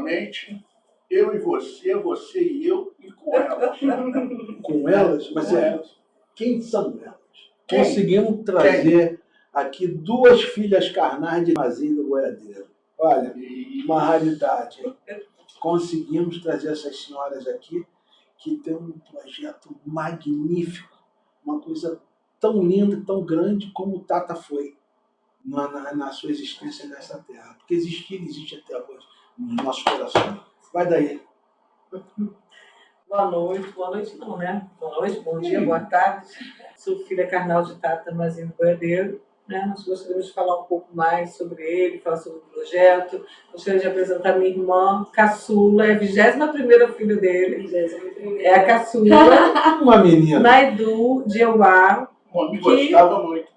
novamente, eu e você e eu, e com elas. Com elas? Mas Com elas. quem são elas? Quem? Conseguimos trazer aqui 2 filhas carnais de Mazinho do Boiadeiro. Olha, uma raridade. Conseguimos trazer essas senhoras aqui, que tem um projeto magnífico, uma coisa tão linda, tão grande como o Tata foi na sua existência nessa terra. Porque existe até hoje nos nossos corações. Vai daí. Boa noite não, né? Boa noite, bom dia, boa tarde. Sou filha carnal de Tata Mazinho Boiadeiro. Né? Nós gostaríamos de falar um pouco mais sobre ele, falar sobre o projeto. Gostaria de apresentar minha irmã, caçula, é a 21ª filha dele. 21ª. É a caçula. Uma menina. Naidu de Euá. Me gostava muito.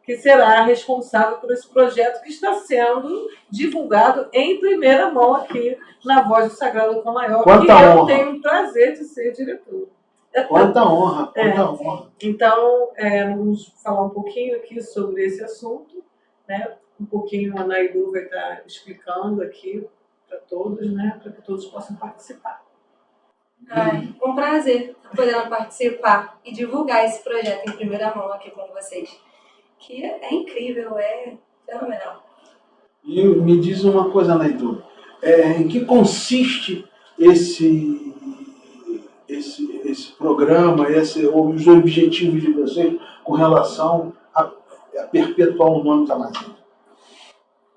Que será responsável por esse projeto que está sendo divulgado em primeira mão aqui na Voz do Sagrado Tom Maior. Quanta e eu honra. tenho o prazer de ser diretor. Quanta honra, quanta honra. Então, vamos falar um pouquinho aqui sobre esse assunto, né? Um pouquinho a Naidu vai estar explicando aqui para todos, né? Para que todos possam participar. Um prazer poder participar e divulgar esse projeto em primeira mão aqui com vocês. Que é incrível, é fenomenal. E me diz uma coisa, Naidu. Em que consiste esse programa, os objetivos de vocês com relação a perpetuar o nome da Mazinho?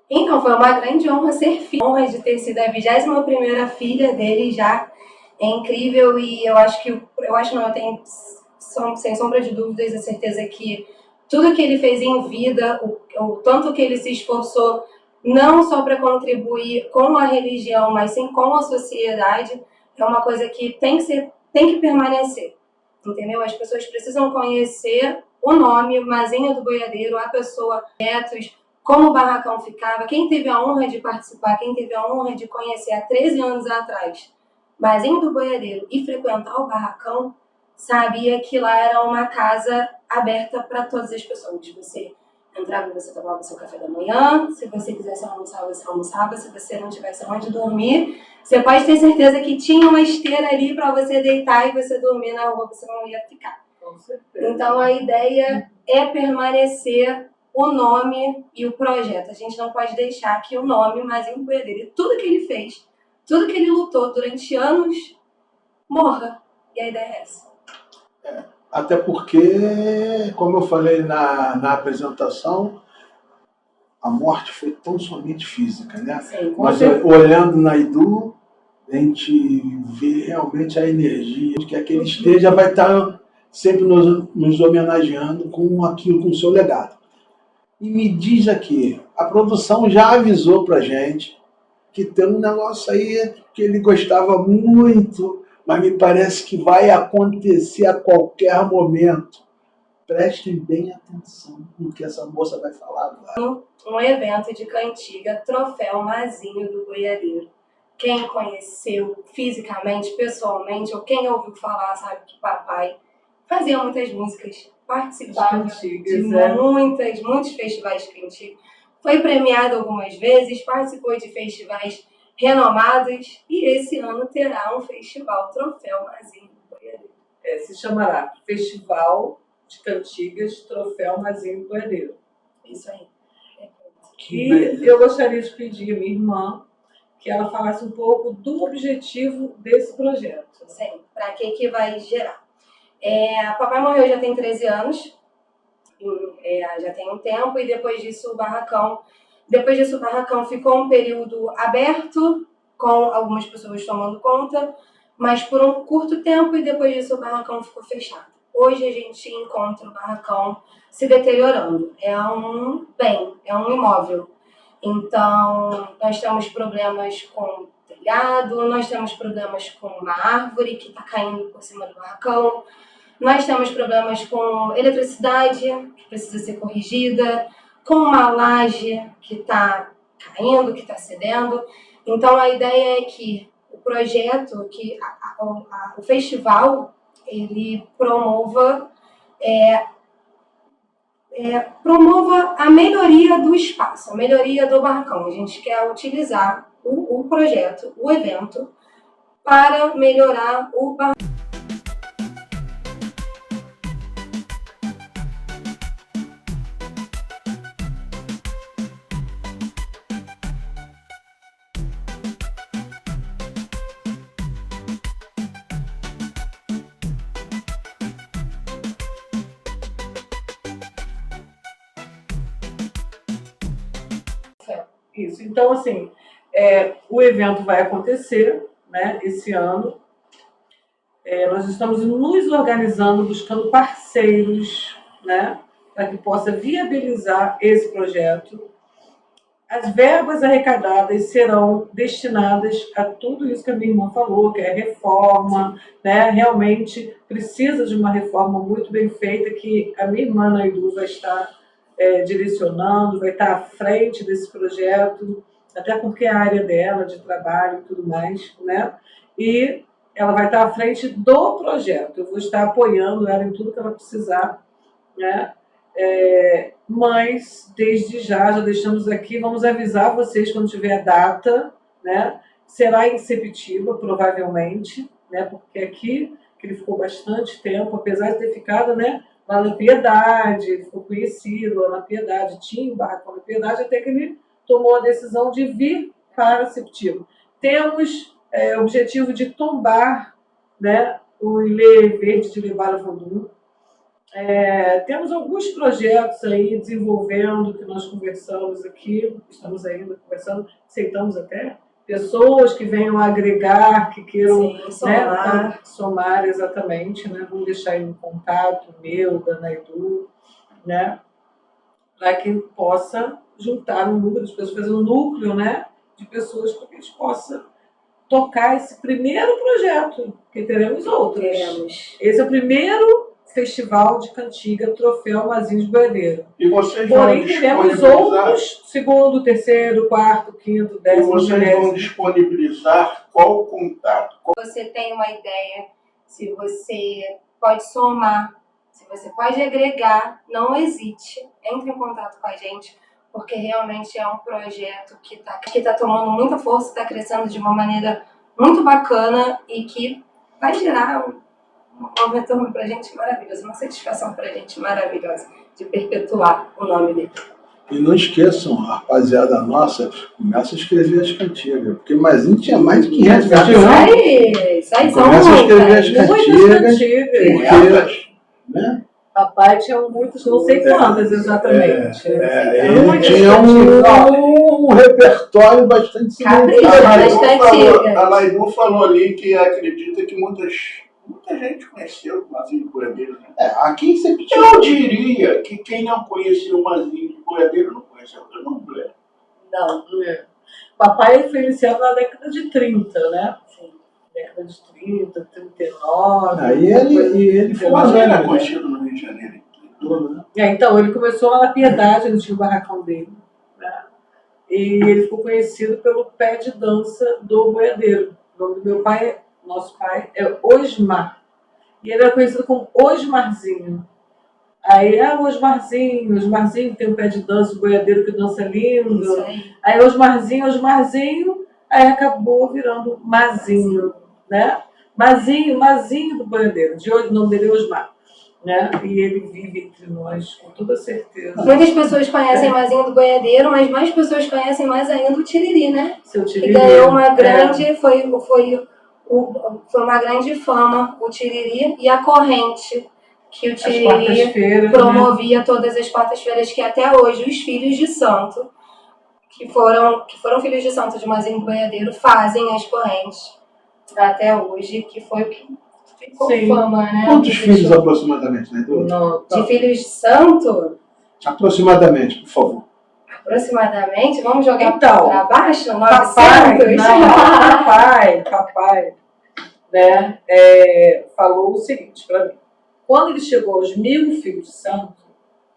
Então, foi uma grande honra ser filha. Honra de ter sido a 21ª filha dele já. É incrível e eu tenho, sem sombra de dúvidas, a certeza que tudo que ele fez em vida, o tanto que ele se esforçou, não só para contribuir com a religião, mas sim com a sociedade, é uma coisa que tem que permanecer, entendeu? As pessoas precisam conhecer o nome Mazinho do Boiadeiro, a pessoa, como o barracão ficava. Quem teve a honra de participar, quem teve a honra de conhecer há 13 anos atrás Mazinho do Boiadeiro e frequentar o barracão, sabia que lá era uma casa aberta para todas as pessoas. Você entrava e você tomava seu café da manhã, se você quisesse almoçar, você almoçava, se você não tivesse onde dormir, você pode ter certeza que tinha uma esteira ali para você deitar e você dormir na rua, você não ia ficar. Com certeza. Então a ideia é permanecer o nome e o projeto. A gente não pode deixar que o nome Mazinho do Boiadeiro e tudo que ele fez, tudo que ele lutou durante anos, morra. E a ideia é essa. Até porque, como eu falei na apresentação, a morte foi tão somente física, né? Sim, mas olhando Naidu, a gente vê realmente a energia de que aquele esteja vai estar sempre nos homenageando com aquilo, com o seu legado. E me diz aqui, a produção já avisou pra gente que tem um negócio aí que ele gostava muito, mas me parece que vai acontecer a qualquer momento. Prestem bem atenção no que essa moça vai falar agora. Um evento de cantiga, Troféu Mazinho do Boiadeiro. Quem conheceu fisicamente, pessoalmente, ou quem ouviu falar, sabe que papai fazia muitas músicas, participava de muitos festivais de cantiga. Foi premiado algumas vezes, participou de festivais renomados e esse ano terá um festival Troféu Mazinho do Boiadeiro. Se chamará Festival de Cantigas Troféu Mazinho do Boiadeiro. Isso aí. E eu gostaria de pedir à minha irmã que ela falasse um pouco do objetivo desse projeto. Sim, para que vai gerar. Papai morreu já tem 13 anos, já tem um tempo, e depois disso o barracão ficou um período aberto, com algumas pessoas tomando conta, mas por um curto tempo, e depois disso o barracão ficou fechado. Hoje a gente encontra o barracão se deteriorando. É um bem, é um imóvel. Então, nós temos problemas com telhado, nós temos problemas com uma árvore que está caindo por cima do barracão, nós temos problemas com eletricidade, que precisa ser corrigida, com uma laje que está caindo, que está cedendo. Então, a ideia é que o projeto, que o festival, ele promova a melhoria do espaço, a melhoria do barracão. A gente quer utilizar o projeto, o evento, para melhorar o Isso. Então, assim, o evento vai acontecer, né, esse ano. Nós estamos nos organizando, buscando parceiros, né, para que possa viabilizar esse projeto. As verbas arrecadadas serão destinadas a tudo isso que a minha irmã falou, que é reforma, né? Realmente precisa de uma reforma muito bem feita, que a minha irmã Naidu vai estar direcionando, vai estar à frente desse projeto, até porque é a área dela de trabalho e tudo mais, né? E ela vai estar à frente do projeto. Eu vou estar apoiando ela em tudo que ela precisar, né? Mas desde já deixamos aqui, vamos avisar vocês quando tiver a data, né? Será em Sepetiba, provavelmente, né? Porque aqui que ele ficou bastante tempo, apesar de ter ficado, né, lá na Piedade, ele ficou conhecido lá na Piedade, tinha um barracão na Piedade, até que ele tomou a decisão de vir para Sepetiba. Temos o objetivo de tombar, né, o Ilê Verde de Lebara-Vodum. Temos alguns projetos aí desenvolvendo, que nós conversamos aqui, estamos ainda conversando, aceitamos até pessoas que venham agregar, que queiram, sim, somar. Né, somar exatamente, né? Vamos deixar aí um contato meu, da Naidu, né? Para que possa juntar um número de pessoas, fazer um núcleo, né, de pessoas para que a gente possa tocar esse primeiro projeto, que teremos outros. Esse é o primeiro Festival de Cantiga Troféu Mazinhos Boiadeiro. E vocês vão Porém, teremos disponibilizar... outros, segundo, terceiro, quarto, quinto, E décimo, vocês vão disponibilizar qual contato? Você tem uma ideia, se você pode somar, se você pode agregar, não hesite, entre em contato com a gente, porque realmente é um projeto que tá tomando muita força, está crescendo de uma maneira muito bacana e que vai gerar um retorno para a gente maravilhoso, uma satisfação para a gente maravilhosa de perpetuar o nome dele. E não esqueçam, rapaziada nossa, começa a escrever as cantigas, porque Mazinho tinha mais de 500 cantigas. Isso aí são Começa a escrever as muitas cantigas, cantigas. né? Papai tinha muitos, não sei quantas exatamente. Ele tinha um repertório bastante Capricho, significativo. A Naidu falou ali que acredita que muita gente conheceu o Mazinho de Boiadeiro. Né? Aqui sempre tinha. Eu diria que quem não conheceu o Mazinho de Boiadeiro não conheceu o Candomblé. Não. Papai foi iniciado na década de 30, né? Sim. Década de 30, 39. E ele foi Mas ele era conhecido no Rio de Janeiro. Então, ele começou lá na Piedade, ele tinha o barracão dele. Né? E ele ficou conhecido pelo pé de dança do boiadeiro. O nome do meu pai, nosso pai, é Osmar. E ele era conhecido como Osmarzinho. Aí, Osmarzinho tem um pé de dança, o boiadeiro que dança lindo. Isso aí. Aí Osmarzinho, aí acabou virando Mazinho, né? Mazinho do boiadeiro. De hoje, o nome dele é Osmar. Né? E ele vive entre nós, com toda certeza. Muitas pessoas conhecem Mazinho do Boiadeiro, mas mais pessoas conhecem mais ainda o Tiriri, né? Seu Tiriri. E ganhou uma grande, foi uma grande fama, o Tiriri, e a corrente que o Tiriri promovia, né? Todas as quartas-feiras, que até hoje os filhos de santo, que foram filhos de santo de Mazinho do Boiadeiro, fazem as correntes até hoje, que foi o que ficou fama, né? Quantos filhos aproximadamente, né? De filhos de santo? Aproximadamente, por favor. Aproximadamente, vamos jogar então, para baixo? 900? Papai, né, falou o seguinte para mim. Quando ele chegou aos 1000 filhos de santo,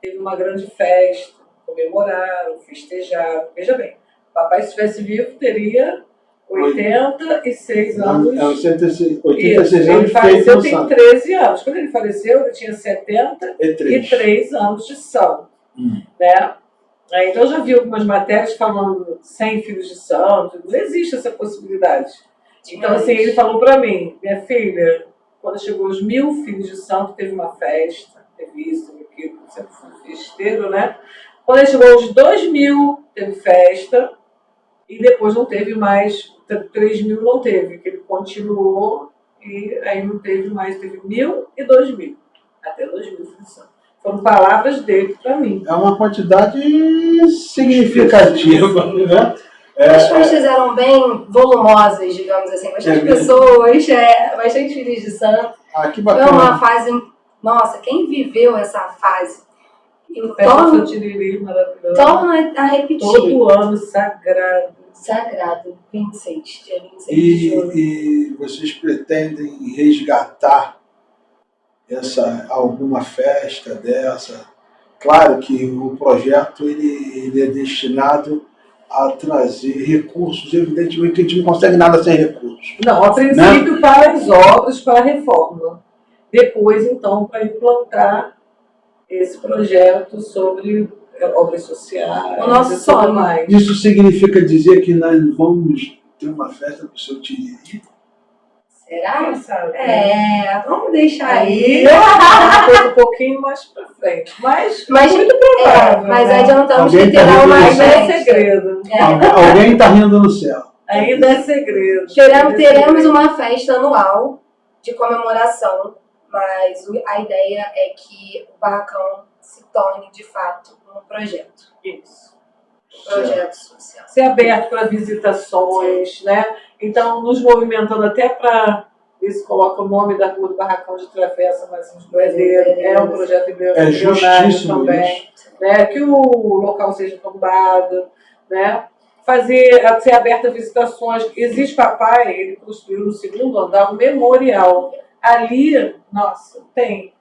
teve uma grande festa, comemoraram, festejaram. Veja bem, papai, se estivesse vivo, teria 86 anos. 86 anos. Ele faleceu, tem 13 anos. Quando ele faleceu, ele tinha 73 anos de santo. Né? Então eu já vi algumas matérias falando 100 filhos de santo, não existe essa possibilidade. Então assim, ele falou para mim, minha filha, quando chegou os 1000 filhos de santo, teve uma festa, teve isso, teve aquilo, sempre foi festeiro, né? Quando ele chegou aos 2000, teve festa, e depois não teve mais, 3000 não teve, que ele continuou, e aí não teve mais, teve 1000 e 2000, até 2000 filhos de santo. Foram palavras dele para mim. É uma quantidade significativa, né? As festas eram bem volumosas, digamos assim, bastante pessoas, bastante filhos de santo. Que Foi bacana. uma fase, nossa, quem viveu essa fase? Eu Festa do Tiriri, maravilhosa. torno a repetir. Todo ano, sagrado. Sagrado, 26, dia 26 de julho. E vocês pretendem resgatar alguma festa dessa? Claro que o projeto ele é destinado a trazer recursos, evidentemente que a gente não consegue nada sem recursos. Não, a princípio para as obras, para a reforma. Depois, então, para implantar esse projeto sobre obras sociais. O nosso e tudo sonho. mais. Isso significa dizer que nós vamos ter uma festa do seu Tiriri? Será? Quem sabe? Vamos deixar aí. Uma coisa um pouquinho mais para frente. Mas muito provável. Mas né? adiantamos Alguém que tá terá rindo uma aí? Ainda é festa. segredo. Alguém está rindo no céu. Ainda é segredo. Teremos uma festa anual de comemoração, mas a ideia é que o barracão se torne, de fato, um projeto. Isso. Um projeto social. Ser aberto para visitações, né? Então, nos movimentando até para ver se coloca o nome da rua do Barracão de Travessa, mas uns Boedeiro. É um projeto É embrionário justíssimo também. isso. Né? Que o local seja tombado, né? Ser aberto a visitações. Existe papai, ele construiu no 2º andar um memorial. Ali, nossa, tem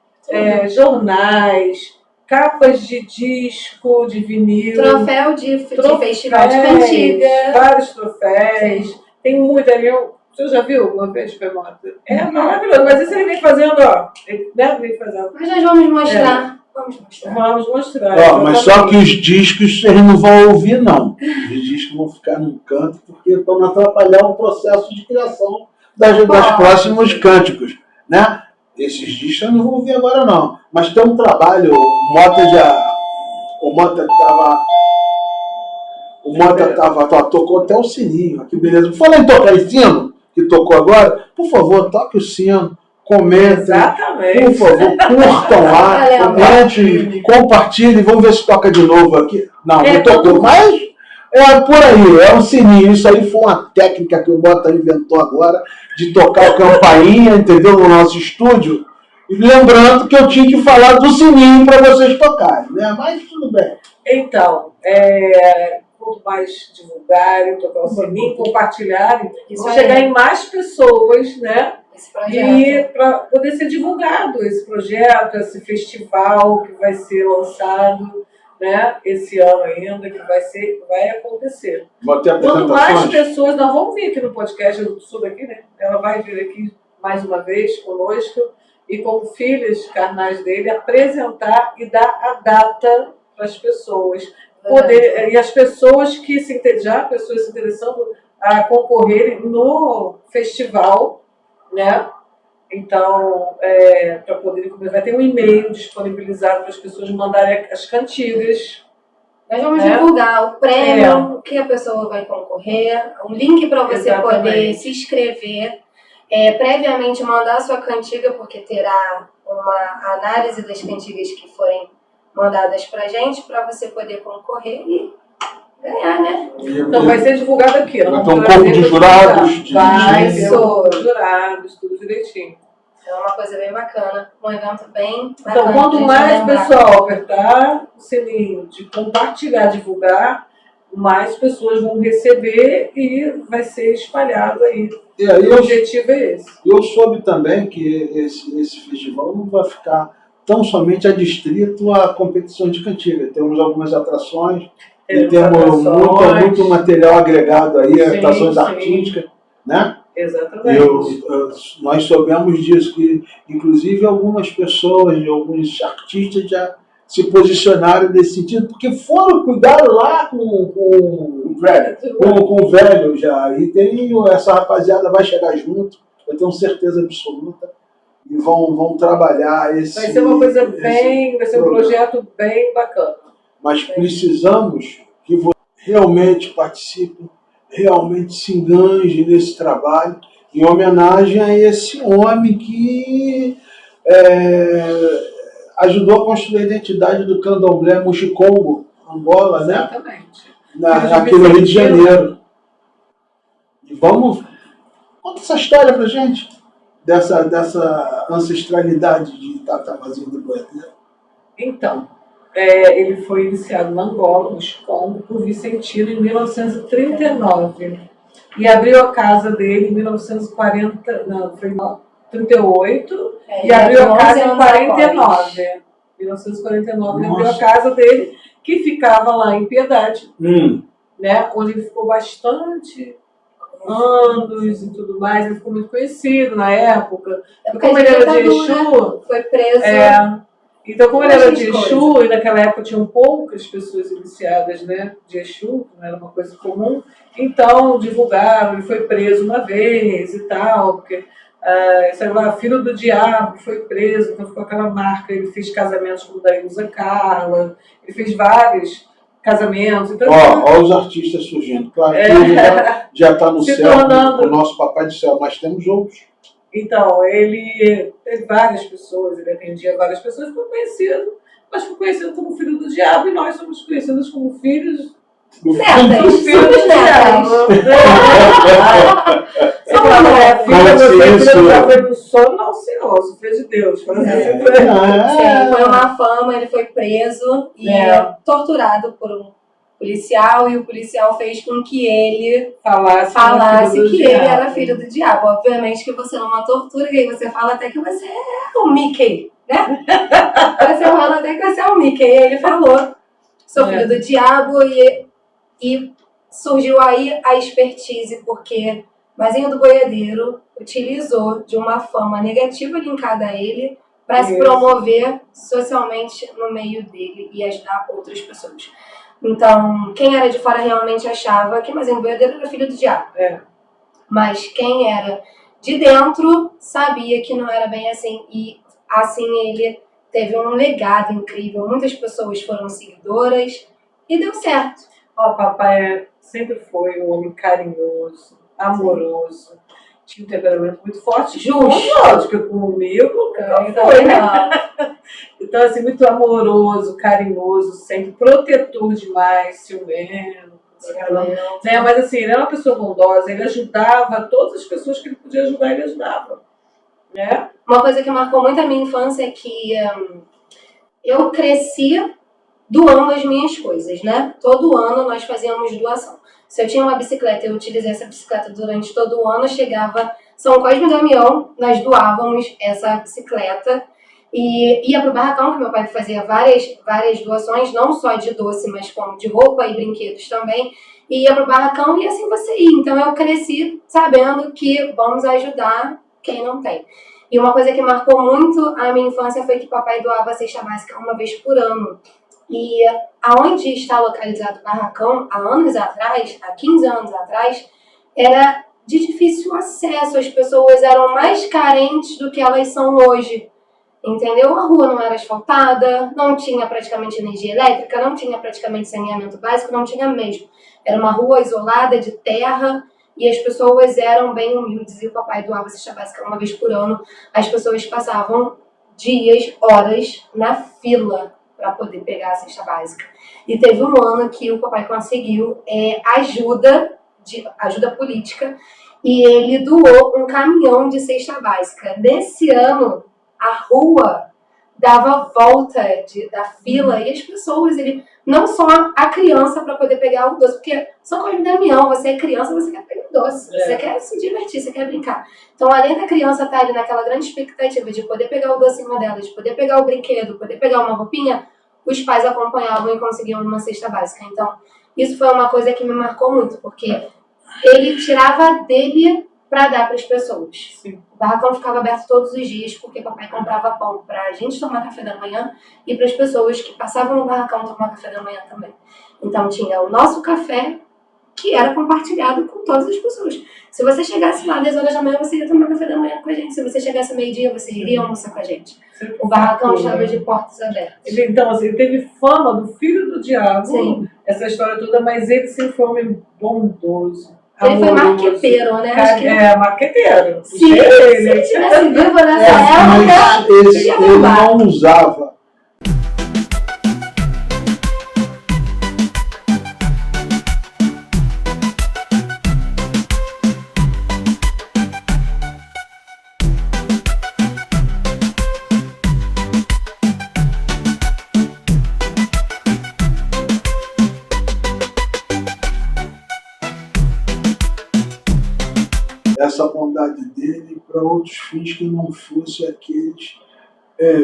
jornais, capas de disco, de vinil. Troféu de festival de cantiga. Vários troféus. Tem muito ali. Você já viu uma vez, Femota? É maravilhoso. Mas isso ele vem fazendo, ó. Ele vem fazendo. Mas nós vamos mostrar. Vamos mostrar. Mas só que os discos eles não vão ouvir, não. Os discos vão ficar num canto porque vão atrapalhar o processo de criação das próximos cânticos, né? Esses discos eu não vou ouvir agora, não. Mas tem um trabalho, o Mota tocou até o sininho aqui, beleza. Fala em tocar em sino, que tocou agora, por favor, toque o sino, comentem, Exatamente. por favor, curtam lá, comentem, compartilhem, vamos ver se toca de novo aqui. Não tocou, mas é por aí, é um sininho. Isso aí foi uma técnica que o Mota inventou agora, de tocar a campainha, entendeu, no nosso estúdio. E lembrando que eu tinha que falar do sininho para vocês tocarem, né? Mas tudo bem. Então, quanto mais divulgarem, tocar o sininho, compartilharem, vão chegar em mais pessoas, né? E para poder ser divulgado esse projeto, esse festival que vai ser lançado, né? Esse ano ainda, que vai acontecer. Quanto mais pessoas, nós vamos vir aqui no podcast do Sul daqui, né? Ela vai vir aqui mais uma vez conosco e como filhas carnais dele apresentar e dar a data para as pessoas. E as pessoas que pessoas se interessando a concorrerem no festival, né? Então, para poder vai ter um e-mail disponibilizado para as pessoas mandarem as cantigas. Nós vamos divulgar o prêmio, o que a pessoa vai concorrer, um link para você poder se inscrever, previamente mandar a sua cantiga, porque terá uma análise das cantigas que forem mandadas para a gente, para você poder concorrer e ganhar, né? Então vai ser divulgado aqui. Vai ter um pouco de jurados. Vai ter jurados, tudo direitinho. É uma coisa bem bacana, um evento bem bacana. Então, quanto mais pessoal apertar o sininho de compartilhar, divulgar, mais pessoas vão receber e vai ser espalhado aí. E aí o objetivo é esse. Eu soube também que esse festival não vai ficar tão somente adstrito a competições de cantiga. Temos algumas atrações e temos muito material agregado aí, atrações artísticas, né? Exatamente. Nós soubemos disso, que inclusive algumas pessoas, alguns artistas já se posicionaram nesse sentido, porque foram, cuidaram lá com Velho, o velho já. E tem essa rapaziada vai chegar junto, eu tenho certeza absoluta, e vão trabalhar esse. Vai ser uma coisa bem, vai ser um projeto bem bacana. Mas precisamos que você realmente participe, realmente se enganje nesse trabalho, em homenagem a esse homem que ajudou a construir a identidade do candomblé Muxicongo, Angola, né? Exatamente. Aqui no Rio de Janeiro. E vamos... Conta essa história pra gente, dessa ancestralidade de Tatamazinho do Boiadeiro. Então, ele foi iniciado na Angola, no Chicongo, por Vicentino em 1939. E abriu a casa dele em 1940, não, foi em 38, e abriu a casa em 49. 1949 ele abriu a casa dele, que ficava lá em Piedade, né, onde ele ficou bastante anos e tudo mais, ele ficou muito conhecido na época. E como ele era de Exu, foi preso. Então, como ele era de Exu, e naquela época tinham poucas pessoas iniciadas, né, de Exu, não era uma coisa comum, então divulgaram, ele foi preso uma vez e tal, porque, sei lá, filho do diabo foi preso, então ficou aquela marca, ele fez casamentos com Daísa Carla, ele fez vários casamentos. Então, ó os artistas surgindo, claro que ele já está no céu, o nosso Papai do Céu, mas temos outros. Então, ele teve várias pessoas, ele atendia várias pessoas, foi conhecido, mas foi conhecido como filho do diabo, e nós somos conhecidos como filhos do filho do diabo. Você já foi pro sono? Não, senhor, sou filho de Deus. Foi uma fama, ele foi preso e torturado por um policial, e o policial fez com que ele falasse que ele era filho do diabo. Obviamente que você numa tortura, e aí você fala até que você é o Mickey, né? Você fala até que você é o Mickey. E ele falou, sou filho do diabo, e surgiu aí a expertise, porque Mazinho do Boiadeiro utilizou de uma fama negativa linkada a ele para se promover socialmente no meio dele e ajudar outras pessoas. Então, quem era de fora realmente achava que Mazinho do Boiadeiro era filho do diabo. Mas quem era de dentro sabia que não era bem assim. E assim ele teve um legado incrível. Muitas pessoas foram seguidoras e deu certo. O papai sempre foi um homem carinhoso, amoroso. Tinha um temperamento muito forte. Lógico, comigo nunca foi, né? Então, assim, muito amoroso, carinhoso, sempre protetor demais, ciumento. Né? Mas, assim, ele era uma pessoa bondosa, ele ajudava todas as pessoas que ele podia ajudar, ele ajudava. Né? Uma coisa que marcou muito a minha infância é que eu cresci doando as minhas coisas, né? Todo ano nós fazíamos doação. Se eu tinha uma bicicleta e eu utilizei essa bicicleta durante todo o ano, chegava São Cosme e Damião, nós doávamos essa bicicleta e ia para o barracão, que meu pai fazia várias doações, não só de doce, mas como de roupa e brinquedos também. E ia para o barracão e assim você ia. Então eu cresci sabendo que vamos ajudar quem não tem. E uma coisa que marcou muito a minha infância foi que papai doava a cesta básica uma vez por ano. E aonde está localizado o barracão, há anos atrás, há 15 anos atrás, era de difícil acesso. As pessoas eram mais carentes do que elas são hoje. Entendeu? A rua não era asfaltada, não tinha praticamente energia elétrica, não tinha praticamente saneamento básico, não tinha mesmo. Era uma rua isolada de terra e as pessoas eram bem humildes e o papai doava cesta básica uma vez por ano. As pessoas passavam dias, horas na fila para poder pegar a cesta básica. E teve um ano que o papai conseguiu ajuda política e ele doou um caminhão de cesta básica. Nesse ano, a rua dava volta da fila e as pessoas, não só a criança para poder pegar o doce, porque só com o Damião, você é criança, você quer pegar o doce, você quer se divertir, você quer brincar. Então, além da criança estar ali naquela grande expectativa de poder pegar o docinho dela, de poder pegar o brinquedo, poder pegar uma roupinha, os pais acompanhavam e conseguiam uma cesta básica. Então, isso foi uma coisa que me marcou muito, porque ele tirava dele para dar para as pessoas. Sim. O barracão ficava aberto todos os dias, porque papai comprava pão para a gente tomar café da manhã e para as pessoas que passavam no barracão tomar café da manhã também. Então tinha o nosso café, que era compartilhado com todas as pessoas. Se você chegasse lá às 10 horas da manhã, você ia tomar café da manhã com a gente. Se você chegasse ao meio-dia, você iria almoçar com a gente. O barracão estava de portas abertas. Então, assim, ele teve fama do filho do diabo, Sim. essa história toda, mas ele sempre foi um homem bondoso. Ele foi amoroso. marqueteiro, né? Acho que... Marqueteiro. Se ele tivesse vivo nessa época, Mas ele não usava. Essa bondade dele para outros fins que não fossem aqueles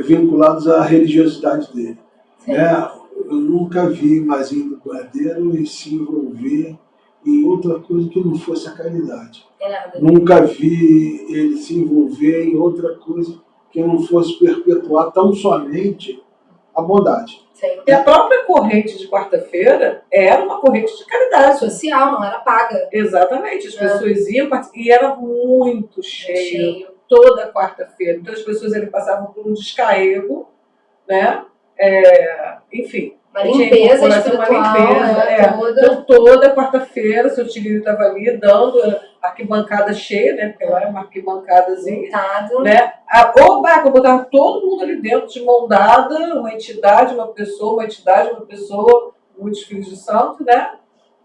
vinculados à religiosidade dele. Eu nunca vi Mazinho do Boiadeiro se envolver em outra coisa que não fosse a caridade. Nunca vi ele se envolver em outra coisa que não fosse perpetuar tão somente a bondade. Sim. E a própria corrente de quarta-feira era uma corrente de caridade. Social, não era paga. Exatamente. As pessoas iam e era muito cheio toda quarta-feira. Então as pessoas ali passavam por um descarrego, né? Enfim. Uma limpeza espiritual. Toda. Então toda quarta-feira, seu Tigrinho estava ali dando arquibancada cheia, né? Porque lá é uma arquibancadazinha. Né? O barco botava todo mundo ali dentro, de mão dada, uma entidade, uma pessoa, muitos filhos de santo, né?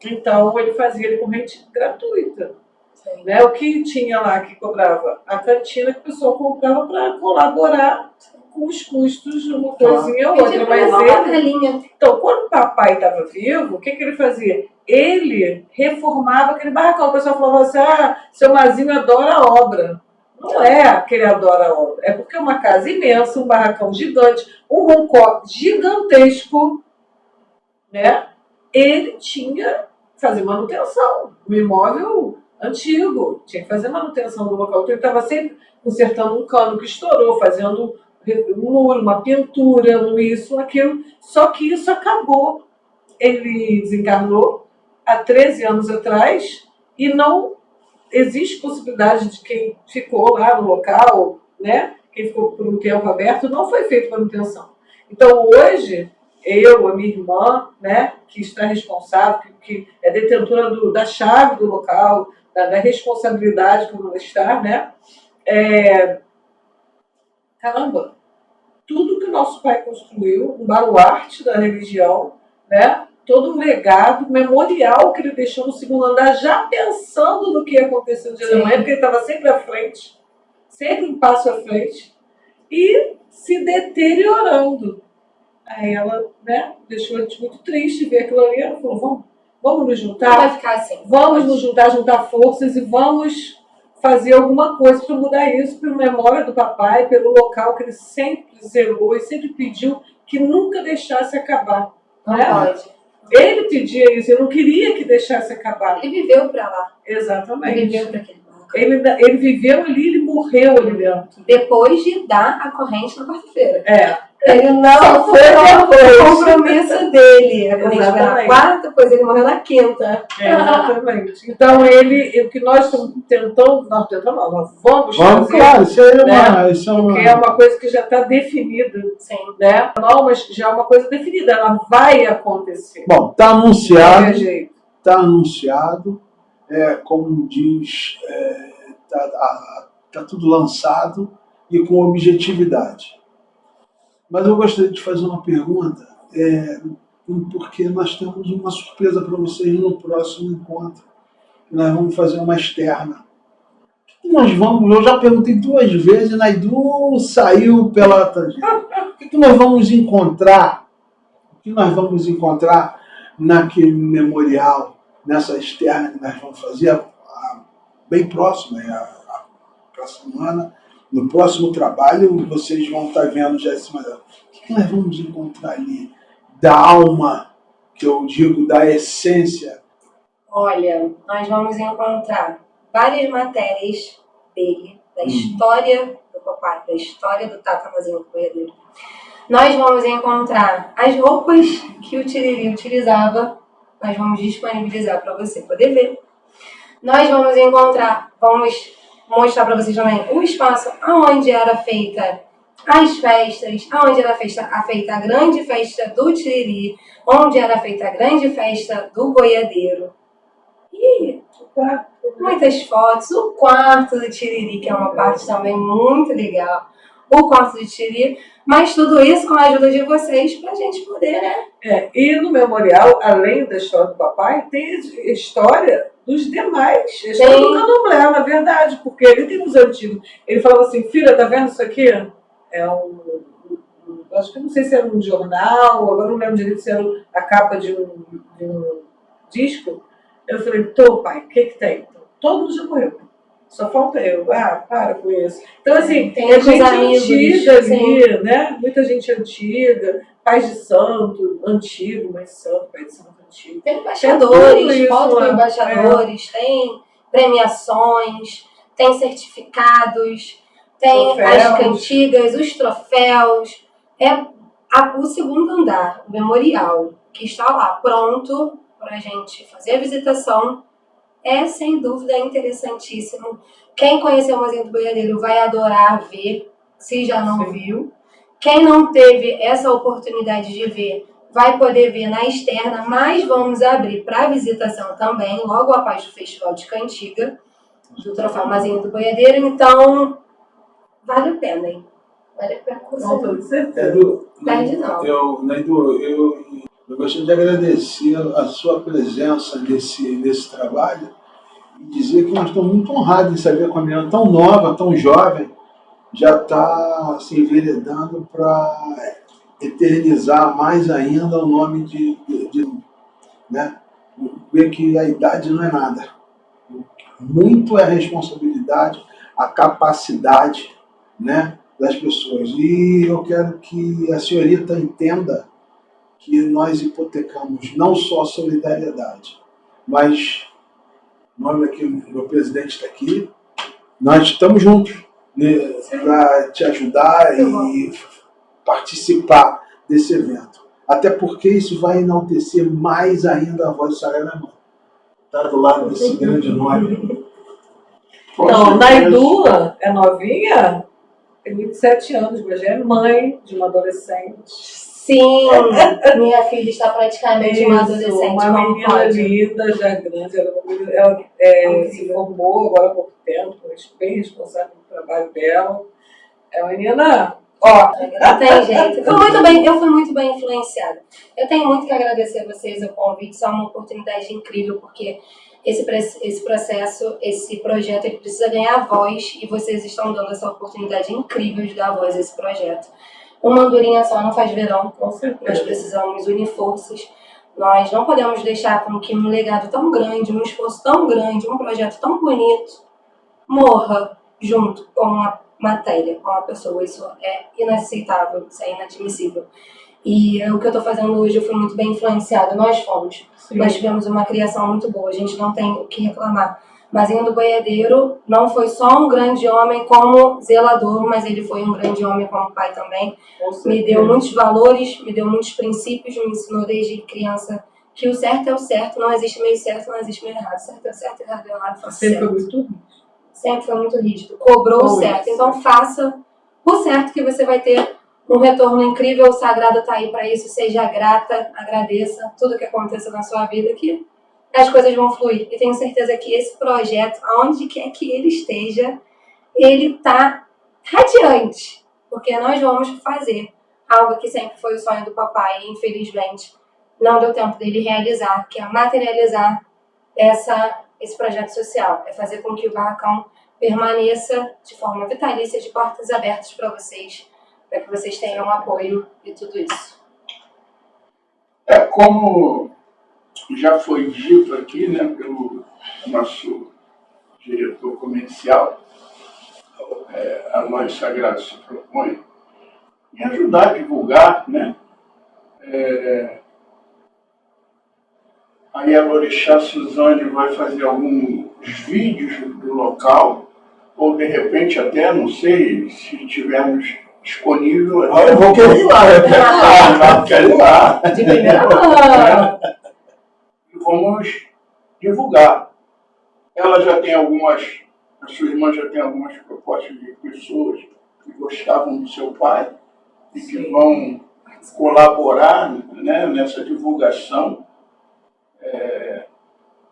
Então ele fazia corrente gratuita. Né? O que tinha lá que cobrava? A cantina que o pessoal comprava para colaborar com os custos de uma coisinha ou outra. Mas então, quando o papai estava vivo, o que ele fazia? Ele reformava aquele barracão. O pessoal falava assim, seu Mazinho adora a obra. Não é que ele adora a obra, é porque é uma casa imensa, um barracão gigante, um roncó gigantesco, né? Ele tinha que fazer manutenção. Um imóvel antigo, tinha que fazer manutenção do local. Então ele estava sempre consertando um cano que estourou, fazendo um muro, uma pintura, isso, aquilo. Só que isso acabou. Ele desencarnou há 13 anos atrás e não existe possibilidade de quem ficou lá no local, né? Quem ficou por um tempo aberto, não foi feito manutenção. Então hoje, eu, a minha irmã, né, que está responsável, que é detentora da chave do local, da responsabilidade por não estar, né? Caramba, tudo que o nosso pai construiu, um baluarte da religião, né? Todo um legado, memorial que ele deixou no segundo andar, já pensando no que ia acontecer no dia da manhã, porque ele estava sempre à frente, sempre um passo à frente, e se deteriorando. Aí ela, né, deixou a gente muito triste ver aquilo ali. Ela falou, vamos nos juntar? Não vai ficar assim. Vamos nos juntar forças e vamos fazer alguma coisa para mudar isso, pela memória do papai, pelo local que ele sempre zelou e sempre pediu que nunca deixasse acabar. Não né? pode. Ele pedia isso, ele não queria que deixasse acabar. Ele viveu para lá. Exatamente. Ele viveu para aquele barco. Ele viveu ali, ele morreu ali dentro. Depois de dar a corrente na quarta-feira. Ele Não foi o compromisso dele. A corrente foi na Exatamente. quarta, depois ele morreu na quinta. Exatamente. Então, o que nós estamos tentando, nós vamos Vamos, fazer, claro, isso é né? isso é Porque é uma coisa que já está definida, Sim. né? Não, mas já é uma coisa definida, ela vai acontecer. Bom, está De anunciado, qualquer jeito. está anunciado, como diz, tá tudo lançado e com objetividade. Mas eu gostaria de fazer uma pergunta, porque nós temos uma surpresa para vocês no próximo encontro. Nós vamos fazer uma externa. Eu já perguntei 2 vezes, Naidu saiu pela tangente. O que nós vamos encontrar? O que nós vamos encontrar naquele memorial, nessa externa que nós vamos fazer, bem próxima, a próxima semana, no próximo trabalho, vocês vão estar vendo já esse material. O que nós vamos encontrar ali? Da alma, que eu digo, da essência. Olha, nós vamos encontrar várias matérias dele, da história do papai, da história do Tata Mazinho do Boiadeiro. Nós vamos encontrar as roupas que o Tiriri utilizava, nós vamos disponibilizar para você poder ver. Nós vamos mostrar para vocês também o espaço onde era feita as festas, onde era feita a grande festa do Tiriri, onde era feita a grande festa do Boiadeiro. E muitas fotos, o quarto do Tiriri, que é uma parte também muito legal. O quarto do Tiriri, mas tudo isso com a ajuda de vocês pra gente poder, né? E no memorial, além da história do papai, tem a história dos demais. A história do candomblé, na verdade, porque ele tem os antigos. Ele falava assim, filha, tá vendo isso aqui? Acho que não sei se era um jornal, agora não lembro direito se era a capa de um disco. Eu falei, pai, o que tem? Todo mundo já morreu. Só falta eu. Para com isso. Então, assim, tem gente antiga ali, né? Muita gente antiga, pais de santo, antigo, mãe de santo, pai de santo antigo. Tem embaixadores, foto com embaixadores, tem premiações, tem certificados, tem as cantigas, os troféus. O segundo andar, o memorial, que está lá pronto para a gente fazer a visitação. É, sem dúvida, interessantíssimo. Quem conheceu o Mazinho do Boiadeiro vai adorar ver, se já não viu. Quem não teve essa oportunidade de ver, vai poder ver na externa, mas vamos abrir para visitação também, logo após do Festival de Cantiga, do Troféu Mazinho do Boiadeiro. Então, vale a pena, hein? Vale a pena. Com toda certeza. Perde não. Naidu, eu gostaria de agradecer a sua presença nesse trabalho e dizer que nós estamos muito honrados em saber que uma menina tão nova, tão jovem, já está se enveredando para eternizar mais ainda o nome né? Ver que a idade não é nada. Muito é a responsabilidade, a capacidade, né, das pessoas. E eu quero que a senhorita entenda que nós hipotecamos não só a solidariedade, mas, nome aqui, meu presidente está aqui, nós estamos juntos, né, para te ajudar e participar desse evento. Até porque isso vai enaltecer mais ainda a voz do Saranamã. Está do lado desse grande nome. Então, Naidu é novinha, tem 27 anos, mas já é mãe de uma adolescente. Sim, minha filha está praticamente uma adolescente. Uma menina linda, já grande. Ela se formou agora há pouco tempo, bem responsável pelo trabalho dela. É uma menina, não tem jeito. Eu fui muito bem influenciada. Eu tenho muito que agradecer a vocês o convite, isso é uma oportunidade incrível, porque esse processo, esse projeto, ele precisa ganhar voz e vocês estão dando essa oportunidade incrível de dar voz a esse projeto. Uma andorinha só não faz verão, com certeza. Nós precisamos unir forças. Nós não podemos deixar com que um legado tão grande, um esforço tão grande, um projeto tão bonito morra junto com uma matéria, com uma pessoa. Isso é inaceitável, isso é inadmissível. E o que eu estou fazendo hoje, eu fui muito bem influenciada. Nós fomos. Sim. Nós tivemos uma criação muito boa, a gente não tem o que reclamar. Mazinho do Boiadeiro não foi só um grande homem como zelador, mas ele foi um grande homem como pai também. Me deu muitos valores, me deu muitos princípios, me ensinou desde criança que o certo é o certo, não existe meio certo, não existe meio errado. Certo é o certo, errado é o errado. Sempre foi muito rígido. Sempre foi muito rígido. Cobrou o certo. Então faça o certo que você vai ter um retorno incrível. O sagrado está aí para isso. Seja grata, agradeça tudo que aconteça na sua vida, que as coisas vão fluir. E tenho certeza que esse projeto, aonde quer que ele esteja, ele está radiante. Porque nós vamos fazer algo que sempre foi o sonho do papai e, infelizmente, não deu tempo dele realizar, que é materializar esse projeto social. É fazer com que o Barracão permaneça de forma vitalícia, de portas abertas para vocês, para que vocês tenham apoio e tudo isso. Como já foi dito aqui, né, pelo nosso diretor comercial, a Loja Sagrada se propõe em ajudar a divulgar, né, Aí a Lorixá Suzane vai fazer alguns vídeos do local, ou de repente até, não sei, se tivermos disponível. Eu vou querer ir lá, eu quero ir lá. De primeira mão. E vamos divulgar. Ela já tem algumas, a sua irmã já tem algumas propostas de pessoas que gostavam do seu pai e que Sim. vão colaborar, né, nessa divulgação,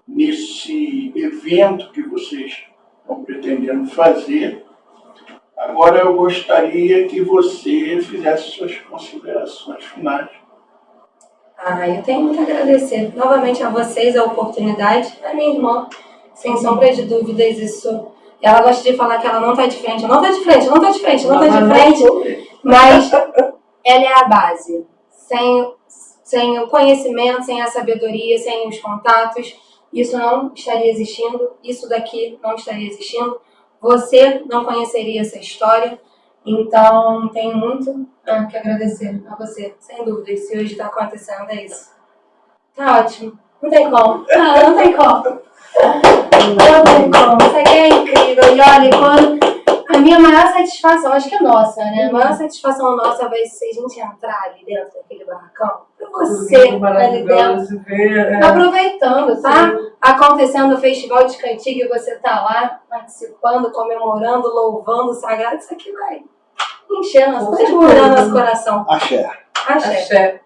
nesse evento que vocês estão pretendendo fazer. Agora eu gostaria que você fizesse suas considerações finais. Eu tenho muito a agradecer novamente a vocês a oportunidade. A minha irmã, sem sombra de dúvidas, isso. Ela gosta de falar que ela não está de frente. Não está de frente, não está de frente, não está de frente. Mas ela é a base. Sem o conhecimento, sem a sabedoria, sem os contatos, isso não estaria existindo. Isso daqui não estaria existindo. Você não conheceria essa história. Então, tenho muito que agradecer a você, sem dúvida. Se hoje está acontecendo, é isso. Tá ótimo. Não tem como. Não tem como. Não tem como. Isso aqui é incrível. E olha, quando a minha maior satisfação, acho que é nossa, né? A maior satisfação nossa vai ser a gente entrar ali dentro daquele barracão. Você ali dentro. Aproveitando, tá? Acontecendo o Festival de Cantiga e você tá lá participando, comemorando, louvando o sagrado. Isso aqui vai enchendo, transbordando nosso coração. Axé. Axé. Axé.